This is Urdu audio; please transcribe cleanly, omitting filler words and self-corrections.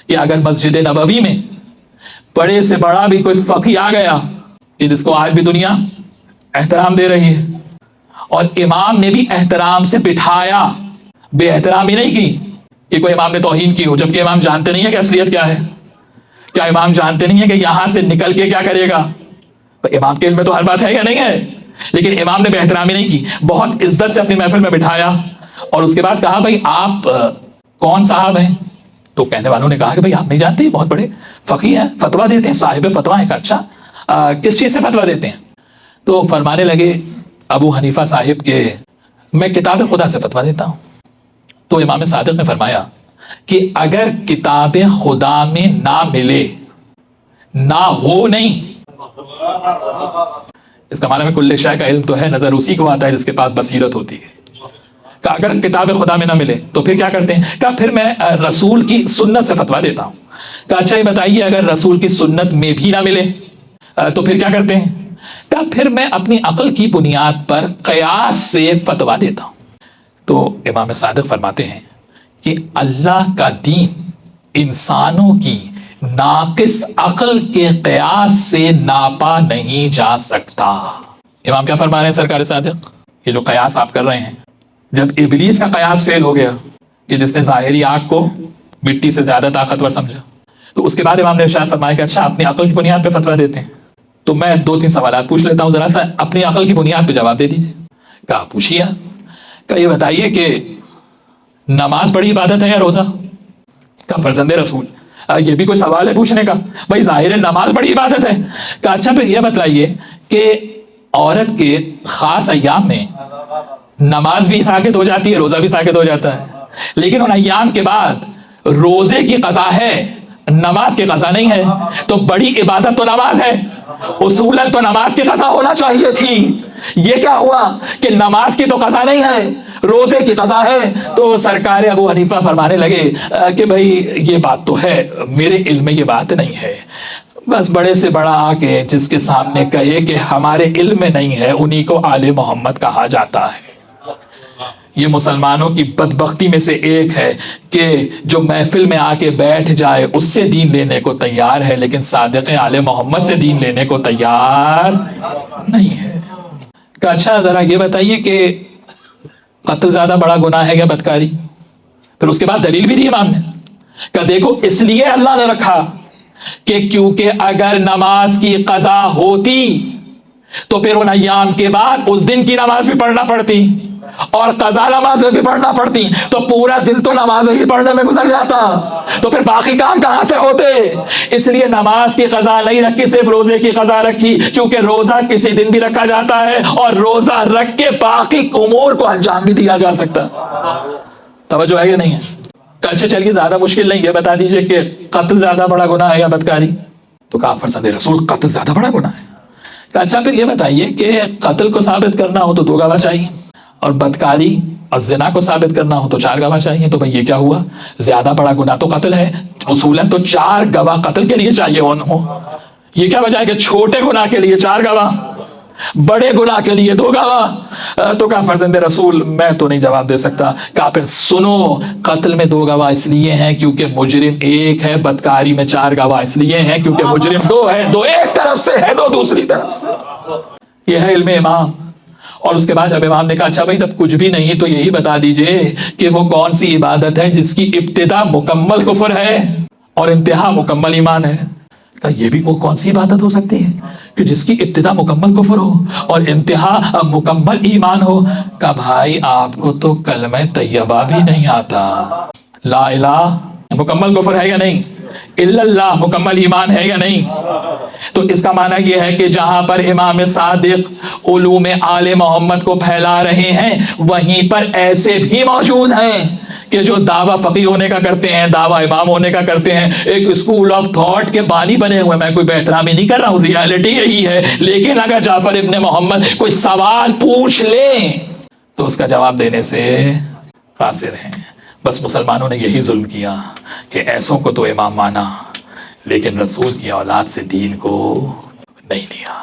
کہ اگر مسجد نبوی میں بڑے سے بڑا بھی کوئی فقی آ گیا کہ جس کو آج بھی دنیا احترام دے رہی ہے، اور امام نے بھی احترام سے بٹھایا، بے احترامی نہیں کی کہ کوئی امام نے توہین کی ہو، جبکہ امام جانتے نہیں ہے کہ اصلیت کیا ہے. کیا امام جانتے نہیں ہے کہ یہاں سے نکل کے کیا کرے گا؟ امام کے علم میں تو ہر بات ہے یا نہیں ہے، لیکن امام نے بے احترامی نہیں کی، بہت عزت سے اپنی محفل میں بٹھایا، اور اس کے بعد کہا بھائی آپ کون صاحب ہیں؟ تو کہنے والوں نے کہا کہ بھائی آپ نہیں جانتے، بہت بڑے فقی ہیں، فتویٰ دیتے ہیں، صاحب فتویٰ ہیں. اچھا کس چیز سے فتویٰ دیتے ہیں؟ تو فرمانے لگے ابو حنیفہ صاحب کے میں کتاب خدا سے فتویٰ دیتا ہوں. تو امام صادق نے فرمایا کہ اگر کتاب خدا میں نہ ملے، نہ ہو نہیں، اس کا معنی میں کل شے کا علم تو ہے، نظر اسی کو آتا ہے جس کے پاس بصیرت ہوتی ہے. کہ اگر کتاب خدا میں نہ ملے تو پھر کیا کرتے ہیں؟ کہ پھر میں رسول کی سنت سے فتویٰ دیتا ہوں. کہ اچھا یہ بتائیے اگر رسول کی سنت میں بھی نہ ملے تو پھر کیا کرتے ہیں؟ کہ پھر میں اپنی عقل کی بنیاد پر قیاس سے فتویٰ دیتا ہوں. تو امام صادق فرماتے ہیں کہ اللہ کا دین انسانوں کی ناقص عقل کے قیاس سے ناپا نہیں جا سکتا. امام کیا فرما رہے ہیں سرکار صادق؟ یہ جو قیاس آپ کر رہے ہیں، جب ابلیس کا قیاس فیل ہو گیا کہ جس نے ظاہری آگ کو مٹی سے زیادہ طاقتور سمجھا، تو اس کے بعد امام نے ارشاد فرمایا کہ اچھا اپنی عقل کی بنیاد پہ فتویٰ دیتے ہیں، تو میں 2-3 سوالات پوچھ لیتا ہوں، ذرا سا اپنی عقل کی بنیاد پہ جواب دے دیجیے. کہا پوچھیے. کہ یہ بتائیے کہ نماز بڑی عبادت ہے یا روزہ؟ کہا فرزند رسول یہ بھی کوئی سوال ہے پوچھنے کا؟ بھائی ظاہر نماز بڑی عبادت ہے. کہا اچھا پھر یہ بتلائیے کہ عورت کے خاص ایام میں نماز بھی ساکت ہو جاتی ہے، روزہ بھی ساکت ہو جاتا ہے، لیکن ان ایام کے بعد روزے کی قضا ہے، نماز کی قضا نہیں ہے. تو بڑی عبادت تو نماز ہے، اصولاً تو نماز کی قضا ہونا چاہیے تھی. یہ کیا ہوا کہ نماز کی تو قضا نہیں ہے، روزے کی قضا ہے. تو سرکار ابو حنیفہ فرمانے لگے کہ بھائی یہ بات تو ہے، میرے علم میں یہ بات نہیں ہے. بس بڑے سے بڑا آ کے جس کے سامنے کہے کہ ہمارے علم میں نہیں ہے، انہی کو آل محمد کہا جاتا ہے. یہ مسلمانوں کی بدبختی میں سے ایک ہے کہ جو محفل میں آ کے بیٹھ جائے اس سے دین لینے کو تیار ہے، لیکن صادق آل محمد سے دین لینے کو تیار نہیں ہے. کہ اچھا ذرا یہ بتائیے کہ قتل زیادہ بڑا گناہ ہے یا بدکاری؟ پھر اس کے بعد دلیل بھی دی امام نے کہ دیکھو اس لیے اللہ نے رکھا کہ کیونکہ اگر نماز کی قضا ہوتی تو پھر ان ایام کے بعد اس دن کی نماز بھی پڑھنا پڑتی اور قضا نماز بھی پڑھنا پڑتی، تو پورا دن تو نماز ہی پڑھنے میں گزر جاتا، تو پھر باقی کام کہاں سے ہوتے؟ اس لیے نماز کی قضا نہیں رکھی، صرف روزے کی قضا رکھی، کیونکہ روزہ کسی دن بھی رکھا جاتا ہے اور روزہ رکھ کے باقی امور کو انجام بھی دیا جا سکتا. توجہ ہے یا نہیں ہے؟ اچھا چلیے زیادہ مشکل نہیں، یہ بتا دیجئے کہ قتل زیادہ بڑا گناہ ہے یا بدکاری؟ تو کہا فرزند رسول قتل زیادہ بڑا گناہ ہے. اچھا پھر یہ بتائیے کہ قتل کو ثابت کرنا ہو تو 2 گواہ چاہیے، اور بدکاری اور زنا کو ثابت کرنا ہو تو 4 گواہ چاہیے. تو بھئی یہ کیا ہوا؟ زیادہ بڑا گناہ تو قتل ہے، اصولاً تو 4 گواہ قتل کے لیے چاہیے ہو. یہ کیا وجہ ہے کہ چھوٹے گناہ کے لیے 4 گواہ، بڑے گناہ کے لیے 2 گواہ؟ تو کہا فرزند رسول میں تو نہیں جواب دے سکتا. کہا پھر سنو، قتل میں 2 گواہ اس لیے ہیں کیونکہ مجرم 1 ہے، بدکاری میں 4 گواہ اس لیے ہیں کیونکہ مجرم 2 ہے، 2 ایک طرف سے ہے، 2 دوسری طرف سے. یہ ہے علم امام. اور اس کے بعد جب امام نے کہا اچھا بھائی جب کچھ بھی نہیں تو یہی بتا دیجئے کہ وہ کون سی عبادت ہے جس کی ابتدا مکمل کفر ہے اور انتہا مکمل ایمان ہے؟ یہ بھی وہ کون سی عبادت ہو سکتی ہے کہ جس کی ابتدا مکمل کفر ہو اور انتہا مکمل ایمان ہو؟ کہ بھائی آپ کو تو کلمہ طیبہ بھی نہیں آتا. لا الہ مکمل کفر ہے یا نہیں؟ الا اللہ مکمل ایمان ہے یا نہیں؟ تو اس کا معنی یہ ہے کہ جہاں پر امام صادق علوم آل محمد کو پھیلا رہے ہیں وہیں پر ایسے بھی موجود ہیں کہ جو دعویٰ فقیہ ہونے کا کرتے ہیں، دعویٰ امام ہونے کا کرتے ہیں، ایک اسکول آف تھاٹ کے بانی بنے ہوئے. میں کوئی بے احترامی نہیں کر رہا ہوں، ریالٹی یہی ہے. لیکن اگر جعفر ابن محمد کوئی سوال پوچھ لیں تو اس کا جواب دینے سے قاصر ہیں. بس مسلمانوں نے یہی ظلم کیا کہ ایسوں کو تو امام مانا لیکن رسول کی اولاد سے دین کو نہیں لیا.